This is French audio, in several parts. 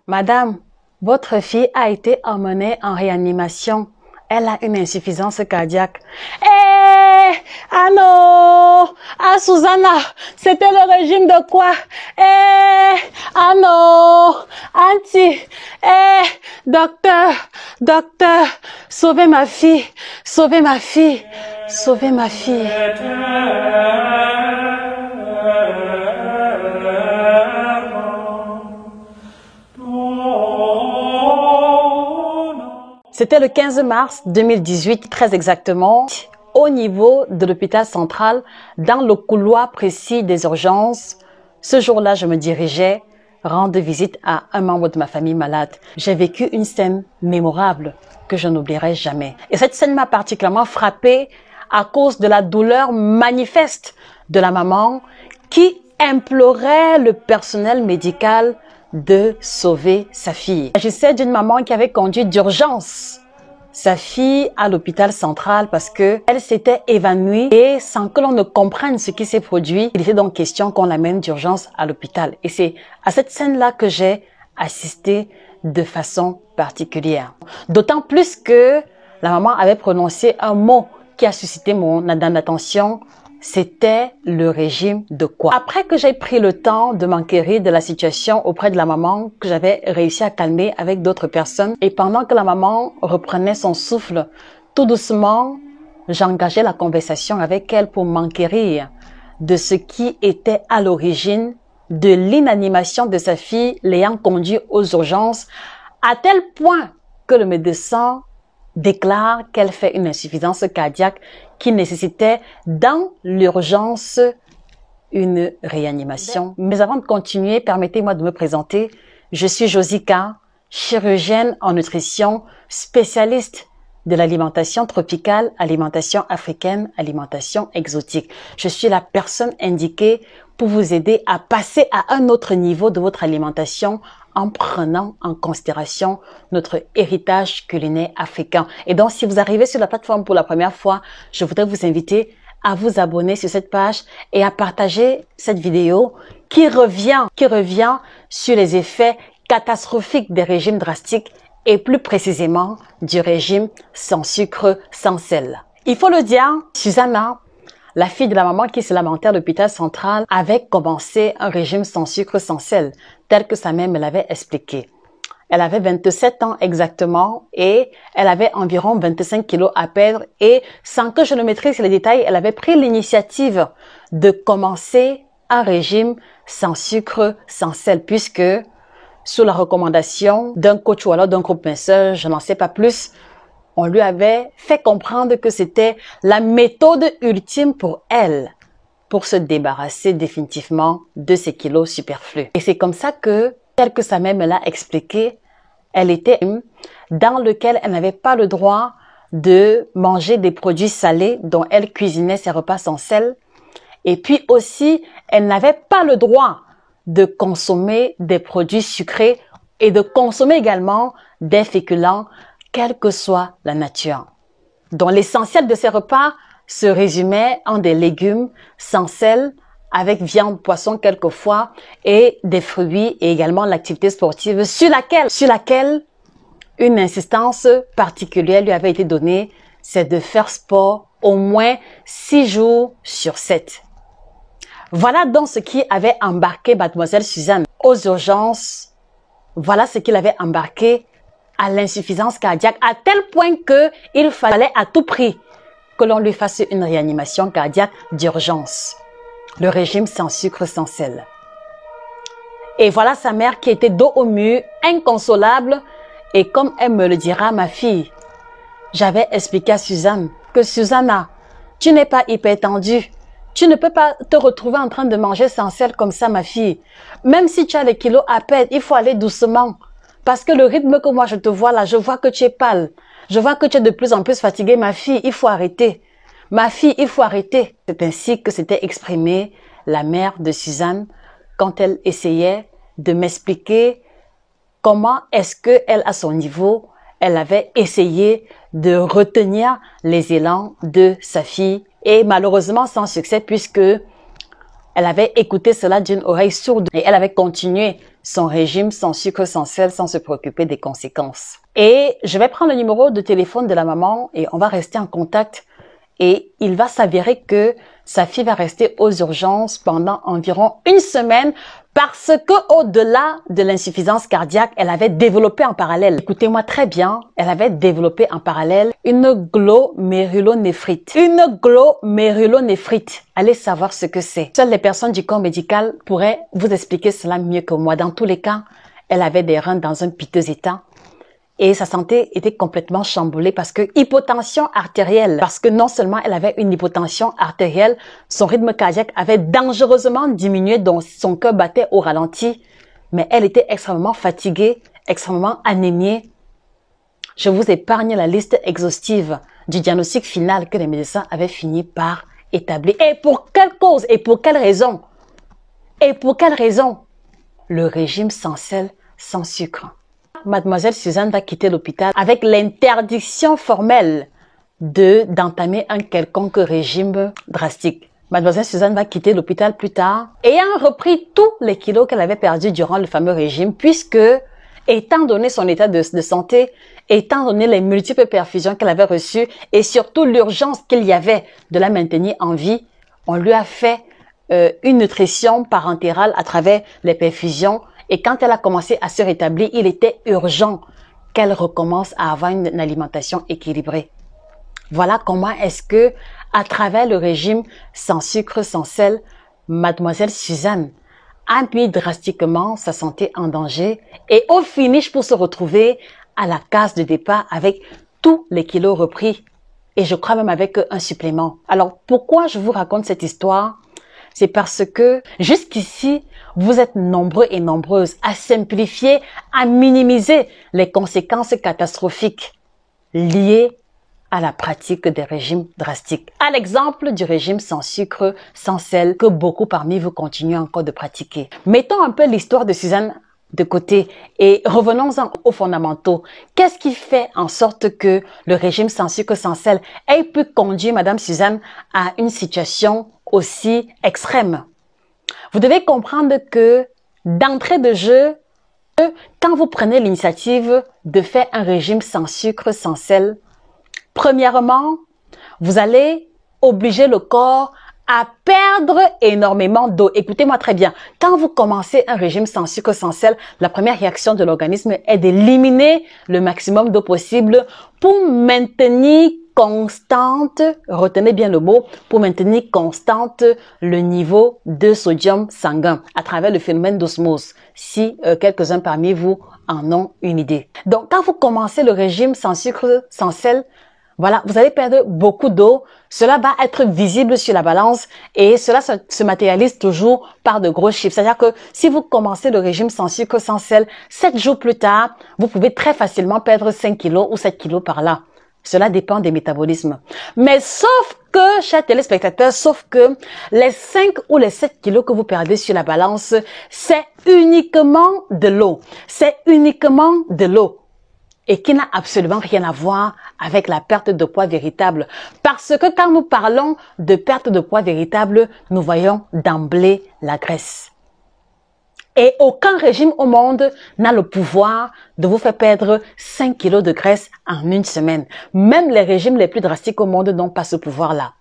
Madame, votre fille a été emmenée en réanimation. Elle a une insuffisance cardiaque. Ah non! Ah Susanna, c'était le régime de quoi? Ah non! Auntie, docteur, sauvez ma fille, sauvez ma fille, sauvez ma fille. C'était le 15 mars 2018, très exactement, au niveau de l'hôpital central, dans le couloir précis des urgences. Ce jour-là, je me dirigeais rendre visite à un membre de ma famille malade. J'ai vécu une scène mémorable que je n'oublierai jamais. Et cette scène m'a particulièrement frappée à cause de la douleur manifeste de la maman qui implorait le personnel médical de sauver sa fille. Il s'agissait d'une maman qui avait conduit d'urgence sa fille à l'hôpital central parce que elle s'était évanouie et sans que l'on ne comprenne ce qui s'est produit, il était donc question qu'on l'amène d'urgence à l'hôpital. Et c'est à cette scène-là que j'ai assisté de façon particulière. D'autant plus que la maman avait prononcé un mot qui a suscité mon attention. C'était le régime de quoi? Après que j'ai pris le temps de m'enquérir de la situation auprès de la maman, que j'avais réussi à calmer avec d'autres personnes, et pendant que la maman reprenait son souffle, tout doucement, j'engageais la conversation avec elle pour m'enquérir de ce qui était à l'origine de l'inanimation de sa fille, l'ayant conduit aux urgences, à tel point que le médecin déclare qu'elle fait une insuffisance cardiaque qui nécessitait dans l'urgence une réanimation. Mais avant de continuer, permettez-moi de me présenter. Je suis Josika, chirurgienne en nutrition, spécialiste de l'alimentation tropicale, alimentation africaine, alimentation exotique. Je suis la personne indiquée pour vous aider à passer à un autre niveau de votre alimentation en prenant en considération notre héritage culinaire africain. Et donc, si vous arrivez sur la plateforme pour la première fois, je voudrais vous inviter à vous abonner sur cette page et à partager cette vidéo qui revient sur les effets catastrophiques des régimes drastiques et plus précisément du régime sans sucre, sans sel. Il faut le dire, Susanna, la fille de la maman qui se lamentait à l'hôpital central, avait commencé un régime sans sucre, sans sel, tel que sa mère me l'avait expliqué. Elle avait 27 ans exactement et elle avait environ 25 kilos à perdre et sans que je ne maîtrise les détails, elle avait pris l'initiative de commencer un régime sans sucre, sans sel, puisque sous la recommandation d'un coach ou alors d'un groupe minceur, je n'en sais pas plus, on lui avait fait comprendre que c'était la méthode ultime pour elle, pour se débarrasser définitivement de ces kilos superflus. Et c'est comme ça que, tel que sa mère me l'a expliqué, elle était dans lequel elle n'avait pas le droit de manger des produits salés dont elle cuisinait ses repas sans sel. Et puis aussi, elle n'avait pas le droit de consommer des produits sucrés et de consommer également des féculents, quelle que soit la nature. Donc l'essentiel de ces repas se résumait en des légumes sans sel, avec viande, poisson quelquefois, et des fruits et également l'activité sportive sur laquelle une insistance particulière lui avait été donnée, c'est de faire sport au moins 6 jours sur 7. Voilà donc ce qui avait embarqué mademoiselle Suzanne aux urgences. Voilà ce qu'il avait embarqué à l'insuffisance cardiaque, à tel point qu'il fallait à tout prix que l'on lui fasse une réanimation cardiaque d'urgence. Le régime sans sucre, sans sel. Et voilà sa mère qui était dos au mur, inconsolable, et comme elle me le dira, ma fille, j'avais expliqué à Suzanne que Susanna, tu n'es pas hypertendue. Tu ne peux pas te retrouver en train de manger sans sel comme ça, ma fille. Même si tu as les kilos à perdre, il faut aller doucement. Parce que le rythme que moi je te vois là, je vois que tu es pâle. Je vois que tu es de plus en plus fatiguée. Ma fille, il faut arrêter. Ma fille, il faut arrêter. C'est ainsi que s'était exprimée la mère de Suzanne quand elle essayait de m'expliquer comment est-ce qu'elle, à son niveau, elle avait essayé de retenir les élans de sa fille et malheureusement sans succès puisque elle avait écouté cela d'une oreille sourde et elle avait continué son régime sans sucre, sans sel, sans se préoccuper des conséquences. Et je vais prendre le numéro de téléphone de la maman et on va rester en contact. Et il va s'avérer que sa fille va rester aux urgences pendant environ une semaine parce que au-delà de l'insuffisance cardiaque, elle avait développé en parallèle, écoutez-moi très bien, elle avait développé en parallèle une glomérulonéphrite. Une glomérulonéphrite. Allez savoir ce que c'est. Seules les personnes du corps médical pourraient vous expliquer cela mieux que moi. Dans tous les cas, elle avait des reins dans un piteux état. Et sa santé était complètement chamboulée parce que hypotension artérielle. Parce que non seulement elle avait une hypotension artérielle, son rythme cardiaque avait dangereusement diminué, donc son cœur battait au ralenti. Mais elle était extrêmement fatiguée, extrêmement anémiée. Je vous épargne la liste exhaustive du diagnostic final que les médecins avaient fini par établir. Et pour quelle cause? Et pour quelle raison? Et pour quelle raison? Le régime sans sel, sans sucre. Mademoiselle Suzanne va quitter l'hôpital avec l'interdiction formelle d'entamer un quelconque régime drastique. Mademoiselle Suzanne va quitter l'hôpital plus tard, ayant repris tous les kilos qu'elle avait perdus durant le fameux régime, puisque, étant donné son état de santé, étant donné les multiples perfusions qu'elle avait reçues et surtout l'urgence qu'il y avait de la maintenir en vie, on lui a fait une nutrition parentérale à travers les perfusions. Et quand elle a commencé à se rétablir, il était urgent qu'elle recommence à avoir une alimentation équilibrée. Voilà comment est-ce que, à travers le régime sans sucre, sans sel, Mademoiselle Suzanne a mis drastiquement sa santé en danger et au finish pour se retrouver à la case de départ avec tous les kilos repris et je crois même avec un supplément. Alors pourquoi je vous raconte cette histoire? C'est parce que jusqu'ici, vous êtes nombreux et nombreuses à simplifier, à minimiser les conséquences catastrophiques liées à la pratique des régimes drastiques. À l'exemple du régime sans sucre, sans sel, que beaucoup parmi vous continuent encore de pratiquer. Mettons un peu l'histoire de Suzanne de côté et revenons-en aux fondamentaux. Qu'est-ce qui fait en sorte que le régime sans sucre, sans sel ait pu conduire Madame Suzanne à une situation aussi extrême? Vous devez comprendre que d'entrée de jeu, quand vous prenez l'initiative de faire un régime sans sucre, sans sel, premièrement, vous allez obliger le corps à perdre énormément d'eau. Écoutez-moi très bien. Quand vous commencez un régime sans sucre, sans sel, la première réaction de l'organisme est d'éliminer le maximum d'eau possible pour maintenir constante, retenez bien le mot, pour maintenir constante le niveau de sodium sanguin à travers le phénomène d'osmose, si quelques-uns parmi vous en ont une idée. Donc, quand vous commencez le régime sans sucre, sans sel, voilà, vous allez perdre beaucoup d'eau. Cela va être visible sur la balance et cela se matérialise toujours par de gros chiffres. C'est-à-dire que si vous commencez le régime sans sucre, sans sel, 7 jours plus tard, vous pouvez très facilement perdre 5 kilos ou 7 kilos par là. Cela dépend des métabolismes. Mais sauf que, chers téléspectateurs, sauf que les 5 ou les 7 kilos que vous perdez sur la balance, c'est uniquement de l'eau. C'est uniquement de l'eau. Et qui n'a absolument rien à voir avec la perte de poids véritable. Parce que quand nous parlons de perte de poids véritable, nous voyons d'emblée la graisse. Et aucun régime au monde n'a le pouvoir de vous faire perdre 5 kilos de graisse en une semaine. Même les régimes les plus drastiques au monde n'ont pas ce pouvoir-là.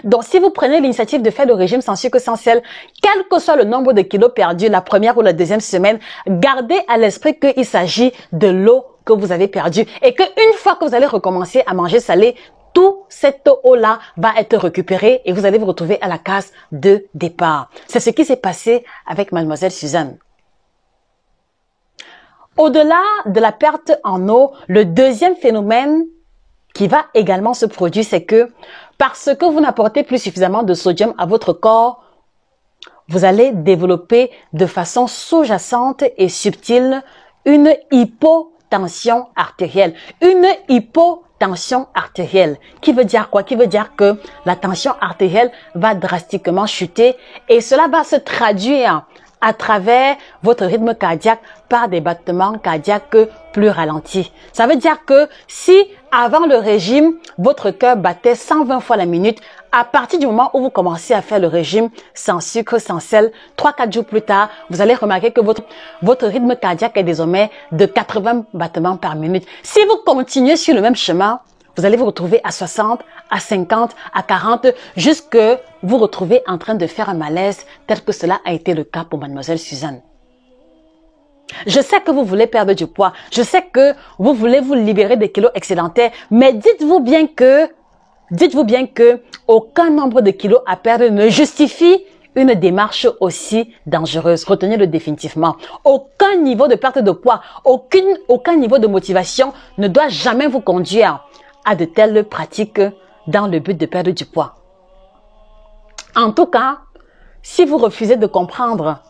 Donc, si vous prenez l'initiative de faire le régime sans sucre, sans sel, quel que soit le nombre de kilos perdus la première ou la deuxième semaine, gardez à l'esprit qu'il s'agit de l'eau que vous avez perdue et qu'une fois que vous allez recommencer à manger salé, toute cette eau-là va être récupérée et vous allez vous retrouver à la case de départ. C'est ce qui s'est passé avec Mademoiselle Suzanne. Au-delà de la perte en eau, le deuxième phénomène qui va également se produire, c'est que parce que vous n'apportez plus suffisamment de sodium à votre corps, vous allez développer de façon sous-jacente et subtile une hypotension artérielle. Une hypotension artérielle. Qui veut dire quoi? Qui veut dire que la tension artérielle va drastiquement chuter et cela va se traduire à travers votre rythme cardiaque par des battements cardiaques plus ralentis. Ça veut dire que si avant le régime, votre cœur battait 120 fois la minute, À partir du moment où vous commencez à faire le régime sans sucre, sans sel, 3-4 jours plus tard, vous allez remarquer que votre rythme cardiaque est désormais de 80 battements par minute. Si vous continuez sur le même chemin, vous allez vous retrouver à 60, à 50, à 40, jusque vous retrouvez en train de faire un malaise tel que cela a été le cas pour mademoiselle Suzanne. Je sais que vous voulez perdre du poids. Je sais que vous voulez vous libérer des kilos excédentaires, mais dites-vous bien que aucun nombre de kilos à perdre ne justifie une démarche aussi dangereuse. Retenez-le définitivement. Aucun niveau de perte de poids, aucun niveau de motivation ne doit jamais vous conduire à de telles pratiques dans le but de perdre du poids. En tout cas, si vous refusez de comprendre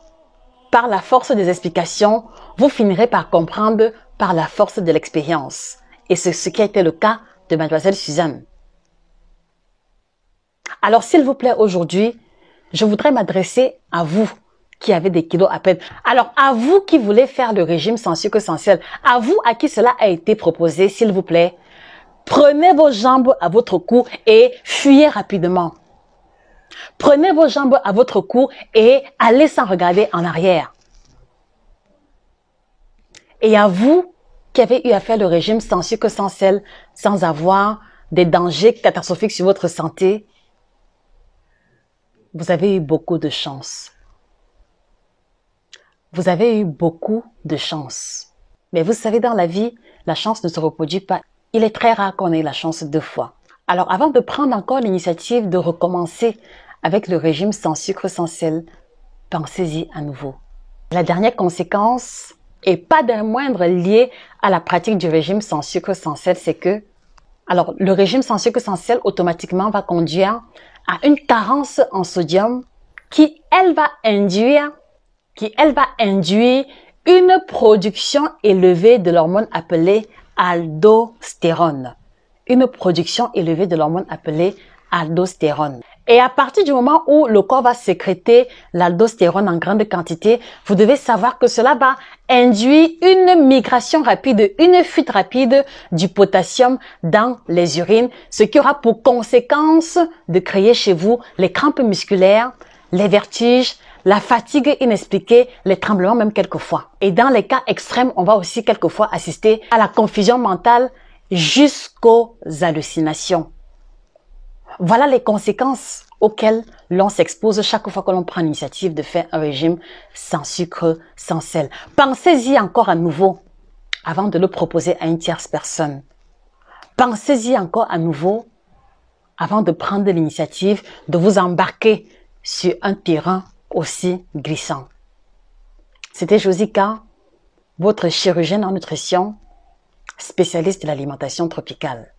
par la force des explications, vous finirez par comprendre par la force de l'expérience. Et c'est ce qui a été le cas de mademoiselle Suzanne. Alors, s'il vous plaît, aujourd'hui, je voudrais m'adresser à vous qui avez des kilos à peine. Alors, à vous qui voulez faire le régime sans sucre, sans sel, à vous à qui cela a été proposé, s'il vous plaît, prenez vos jambes à votre cou et fuyez rapidement. Prenez vos jambes à votre cou et allez sans regarder en arrière. Et à vous qui avez eu à faire le régime sans sucre, sans sel, sans avoir des dangers catastrophiques sur votre santé, vous avez eu beaucoup de chance. Vous avez eu beaucoup de chance. Mais vous savez, dans la vie, la chance ne se reproduit pas. Il est très rare qu'on ait la chance 2 fois. Alors, avant de prendre encore l'initiative de recommencer avec le régime sans sucre, sans sel, pensez-y à nouveau. La dernière conséquence, et pas d'un moindre liée à la pratique du régime sans sucre, sans sel, c'est que, alors, le régime sans sucre, sans sel, automatiquement va conduire à une carence en sodium qui, elle, va induire une production élevée de l'hormone appelée aldostérone. Une production élevée de l'hormone appelée aldostérone. Et à partir du moment où le corps va sécréter l'aldostérone en grande quantité, vous devez savoir que cela va induire une migration rapide, une fuite rapide du potassium dans les urines, ce qui aura pour conséquence de créer chez vous les crampes musculaires, les vertiges, la fatigue inexpliquée, les tremblements même quelquefois. Et dans les cas extrêmes, on va aussi quelquefois assister à la confusion mentale jusqu'aux hallucinations. Voilà les conséquences auxquelles l'on s'expose chaque fois que l'on prend l'initiative de faire un régime sans sucre, sans sel. Pensez-y encore à nouveau avant de le proposer à une tierce personne. Pensez-y encore à nouveau avant de prendre l'initiative de vous embarquer sur un terrain aussi glissant. C'était Josica, votre chirurgienne en nutrition, spécialiste de l'alimentation tropicale.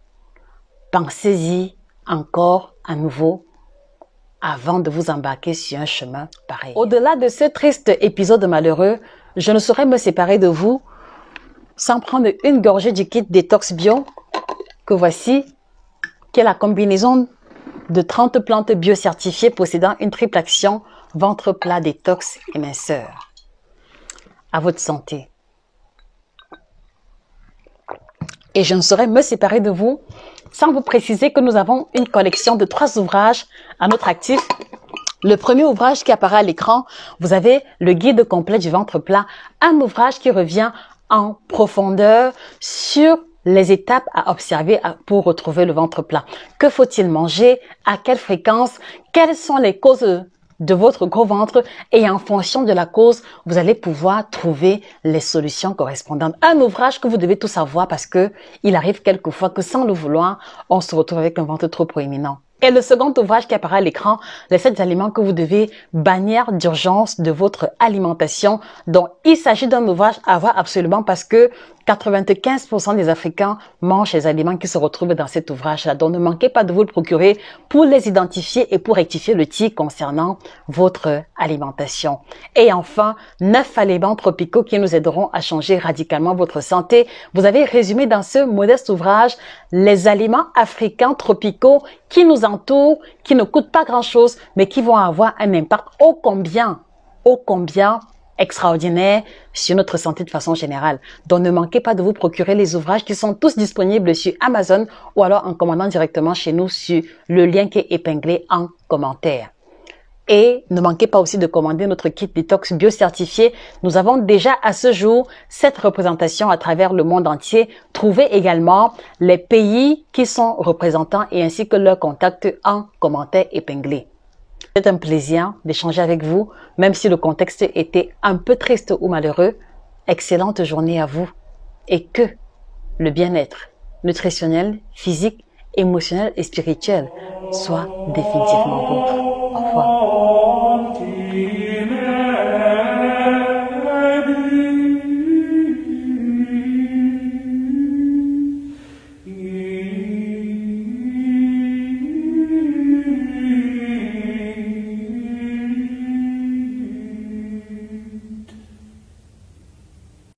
Pensez-y encore à nouveau avant de vous embarquer sur un chemin pareil. Au-delà de ce triste épisode malheureux, je ne saurais me séparer de vous sans prendre une gorgée du kit Détox Bio que voici, qui est la combinaison de 30 plantes bio-certifiées possédant une triple action ventre plat, détox et minceur. À votre santé. Et je ne saurais me séparer de vous sans vous préciser que nous avons une collection de 3 ouvrages à notre actif. Le premier ouvrage qui apparaît à l'écran, vous avez le guide complet du ventre plat, un ouvrage qui revient en profondeur sur les étapes à observer pour retrouver le ventre plat. Que faut-il manger? À quelle fréquence? Quelles sont les causes de votre gros ventre? Et en fonction de la cause, vous allez pouvoir trouver les solutions correspondantes. Un ouvrage que vous devez tout savoir parce que il arrive quelquefois que sans le vouloir, on se retrouve avec un ventre trop proéminent. Et le second ouvrage qui apparaît à l'écran, les 7 aliments que vous devez bannir d'urgence de votre alimentation. Donc, il s'agit d'un ouvrage à avoir absolument parce que 95% des Africains mangent les aliments qui se retrouvent dans cet ouvrage-là. Donc, ne manquez pas de vous le procurer pour les identifier et pour rectifier le tir concernant votre alimentation. Et enfin, 9 aliments tropicaux qui nous aideront à changer radicalement votre santé. Vous avez résumé dans ce modeste ouvrage les aliments africains tropicaux qui nous entourent, qui ne coûtent pas grand-chose, mais qui vont avoir un impact ô combien extraordinaire sur notre santé de façon générale. Donc, ne manquez pas de vous procurer les ouvrages qui sont tous disponibles sur Amazon ou alors en commandant directement chez nous sur le lien qui est épinglé en commentaire. Et ne manquez pas aussi de commander notre kit détox bio-certifié. Nous avons déjà à ce jour 7 représentations à travers le monde entier. Trouvez également les pays qui sont représentants et ainsi que leurs contacts en commentaire épinglé. C'est un plaisir d'échanger avec vous, même si le contexte était un peu triste ou malheureux. Excellente journée à vous et que le bien-être nutritionnel, physique, émotionnel et spirituel soit définitivement vôtre. Au revoir.